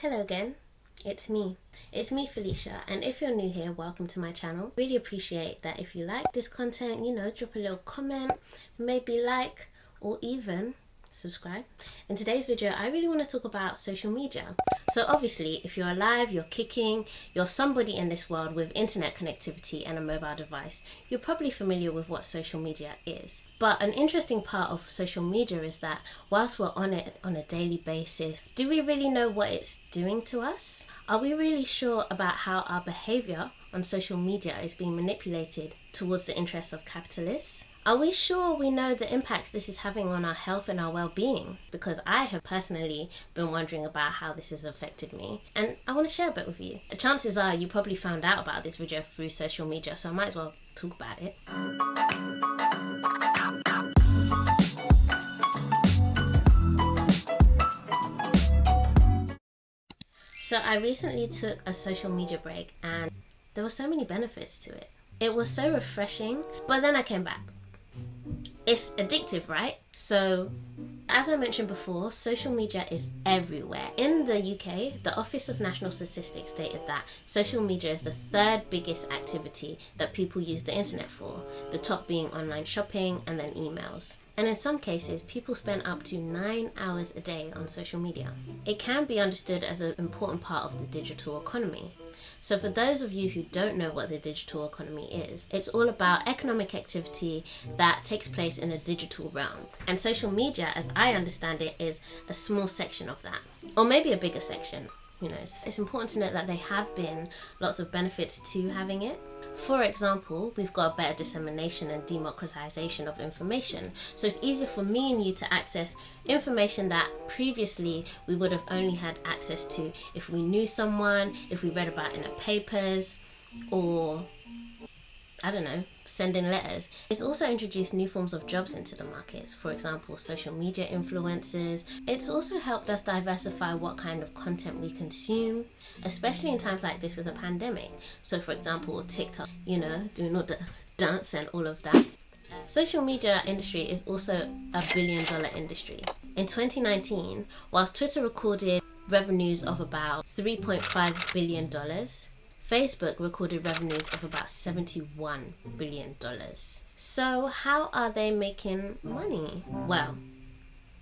Hello again, it's me Felicia, and if you're new here, welcome to my channel. Really appreciate that if you like this content, drop a little comment, maybe like, or even subscribe. In today's video, I really want to talk about social media. So obviously, if you're alive, you're kicking, you're somebody in this world with internet connectivity and a mobile device, you're probably familiar with what social media is. But an interesting part of social media is that whilst we're on it on a daily basis, do we really know what it's doing to us? Are we really sure about how our behavior on social media is being manipulated towards the interests of capitalists? Are we sure we know the impacts this is having on our health and our well-being? Because I have personally been wondering about how this has affected me, and I want to share a bit with you. Chances are you probably found out about this video through social media, so I might as well talk about it. So I recently took a social media break, and there were so many benefits to it. It was so refreshing, but then I came back. It's addictive, right? So, as I mentioned before, social media is everywhere. In the UK, the Office of National Statistics stated that social media is the third biggest activity that people use the internet for, the top being online shopping and then emails. And in some cases, people spend up to 9 hours a day on social media. It can be understood as an important part of the digital economy. So for those of you who don't know what the digital economy is, it's all about economic activity that takes place in the digital realm. And social media, as I understand it, is a small section of that. Or maybe a bigger section, who knows. It's important to note that there have been lots of benefits to having it. For example, we've got a better dissemination and democratization of information. So it's easier for me and you to access information that previously we would have only had access to if we knew someone, if we read about it in the papers, or I don't know, sending letters. It's also introduced new forms of jobs into the markets, for example, social media influencers. It's also helped us diversify what kind of content we consume, especially in times like this with a pandemic. So for example, TikTok, doing all the dance and all of that. Social media industry is also a $1 billion industry. In 2019, whilst Twitter recorded revenues of about $3.5 billion, Facebook recorded revenues of about $71 billion. So how are they making money? Well,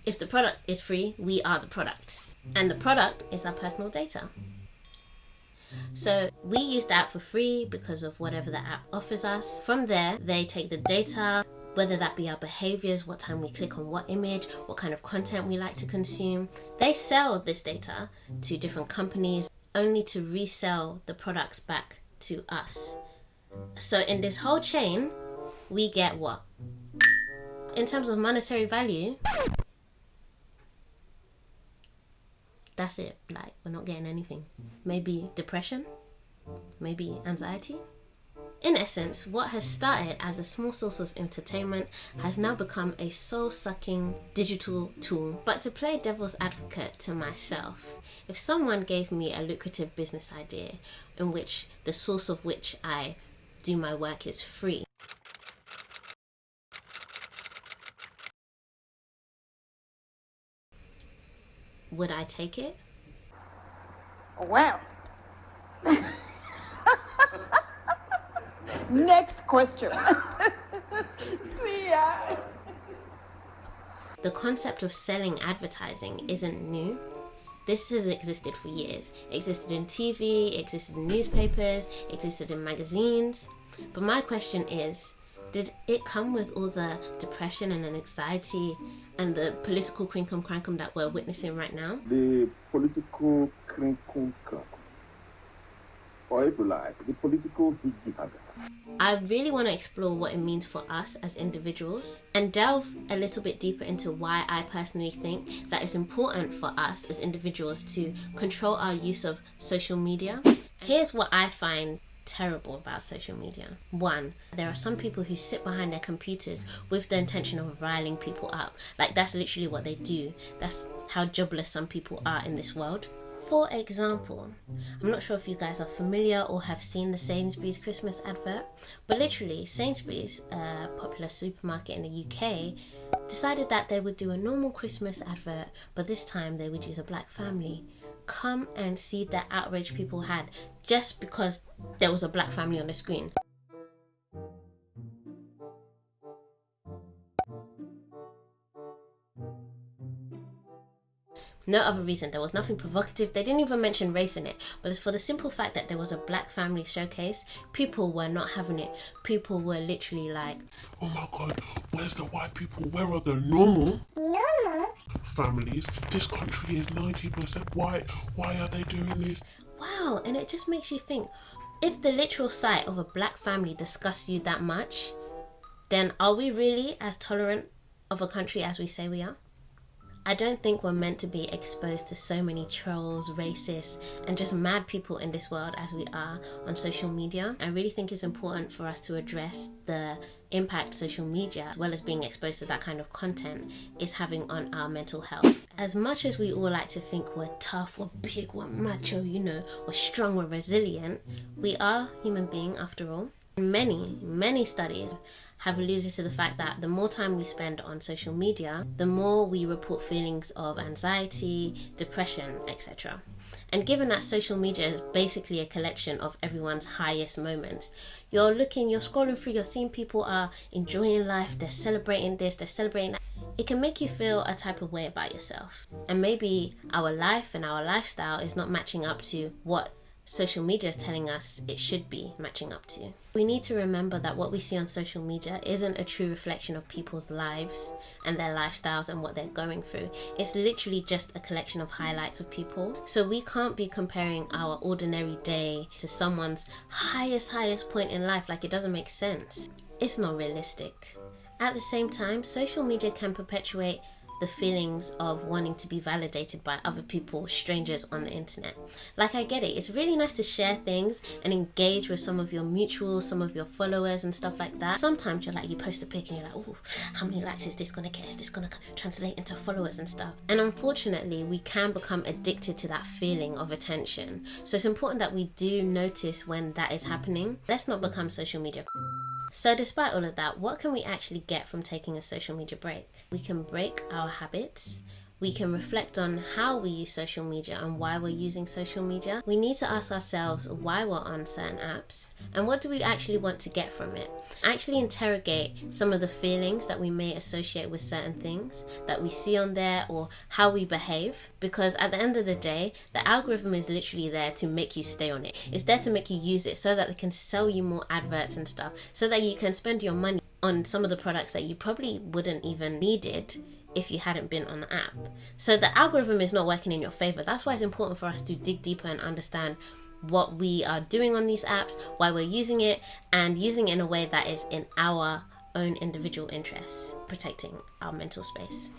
if the product is free, we are the product. And the product is our personal data. So we use the app for free because of whatever the app offers us. From there, they take the data, whether that be our behaviors, what time we click on what image, what kind of content we like to consume. They sell this data to different companies, only to resell the products back to us. So in this whole chain, we get what? In terms of monetary value, that's it. Like, we're not getting anything. Maybe depression, maybe anxiety. In essence, what has started as a small source of entertainment has now become a soul-sucking digital tool. But to play devil's advocate to myself, if someone gave me a lucrative business idea in which the source of which I do my work is free, would I take it? Well, next question. See ya. The concept of selling advertising isn't new. This has existed for years. It existed in TV, it existed in newspapers, it existed in magazines. But my question is, did it come with all the depression and anxiety and the political crinkum-crankum that we're witnessing right now? The political crinkum-crankum, or if you like, the political higgy-hagga. I really want to explore what it means for us as individuals and delve a little bit deeper into why I personally think that it's important for us as individuals to control our use of social media. Here's what I find terrible about social media. One, there are some people who sit behind their computers with the intention of riling people up. Like, that's literally what they do. That's how jobless some people are in this world. For example, I'm not sure if you guys are familiar or have seen the Sainsbury's Christmas advert, but literally Sainsbury's, a popular supermarket in the UK, decided that they would do a normal Christmas advert, but this time they would use a black family come and see the outrage people had just because there was a black family on the screen. No other reason. There was nothing provocative. They didn't even mention race in it. But it's for the simple fact that there was a black family showcase. People were not having it. People were literally like, oh my God, where's the white people? Where are the normal families? This country is 90% white. Why are they doing this? wow. And it just makes you think, if the literal sight of a black family disgusts you that much, then are we really as tolerant of a country as we say we are? I don't think we're meant to be exposed to so many trolls, racists, and just mad people in this world as we are on social media. I really think it's important for us to address the impact social media, as well as being exposed to that kind of content, is having on our mental health. As much as we all like to think we're tough, we're big, we're macho, we're strong, we're resilient, we are human beings after all. Many studies have alluded to the fact that the more time we spend on social media, the more we report feelings of anxiety, depression, etc. And given that social media is basically a collection of everyone's highest moments, you're scrolling through, you're seeing people are enjoying life, they're celebrating this, they're celebrating that. It can make you feel a type of way about yourself. And maybe our life and our lifestyle is not matching up to what social media is telling us it should be matching up to. We need to remember that what we see on social media isn't a true reflection of people's lives and their lifestyles and what they're going through. It's literally just a collection of highlights of people. So we can't be comparing our ordinary day to someone's highest point in life. Like, it doesn't make sense. It's not realistic. At the same time, social media can perpetuate the feelings of wanting to be validated by other people, strangers on the internet. Like, I get it. It's really nice to share things and engage with some of your mutuals, some of your followers and stuff like that. Sometimes you're like, you post a pic and you're like, oh, how many likes is this gonna get? Is this gonna translate into followers and stuff? And unfortunately, we can become addicted to that feeling of attention. So it's important that we do notice when that is happening. Let's not become social media. So despite all of that, what can we actually get from taking a social media break? We can break our habits. We can reflect on how we use social media and why we're using social media. We need to ask ourselves why we're on certain apps and what do we actually want to get from it. Actually interrogate some of the feelings that we may associate with certain things that we see on there or how we behave, because at the end of the day, the algorithm is literally there to make you stay on it. It's there to make you use it so that they can sell you more adverts and stuff, so that you can spend your money on some of the products that you probably wouldn't even needed if you hadn't been on the app. So the algorithm is not working in your favor. That's why it's important for us to dig deeper and understand what we are doing on these apps, why we're using it, and using it in a way that is in our own individual interests, protecting our mental space.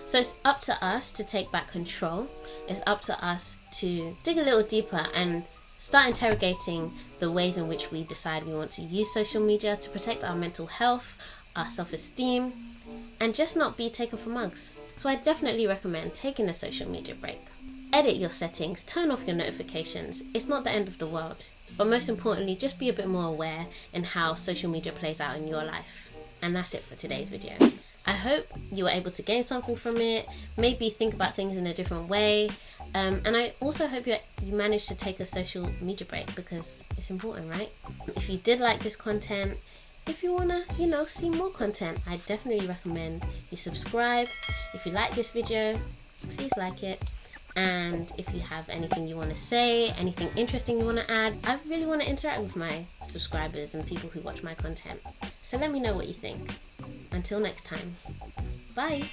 So it's up to us to take back control. It's up to us to dig a little deeper and start interrogating the ways in which we decide we want to use social media to protect our mental health, our self-esteem, and just not be taken for mugs. So I definitely recommend taking a social media break. Edit your settings, turn off your notifications. It's not the end of the world. But most importantly, just be a bit more aware in how social media plays out in your life. And that's it for today's video. I hope you were able to gain something from it, maybe think about things in a different way. And I also hope you managed to take a social media break, because it's important, right? If you did like this content, if you wanna, see more content, I definitely recommend you subscribe. If you like this video, please like it. And if you have anything you want to say, anything interesting you want to add, I really want to interact with my subscribers and people who watch my content. So let me know what you think. Until next time, bye.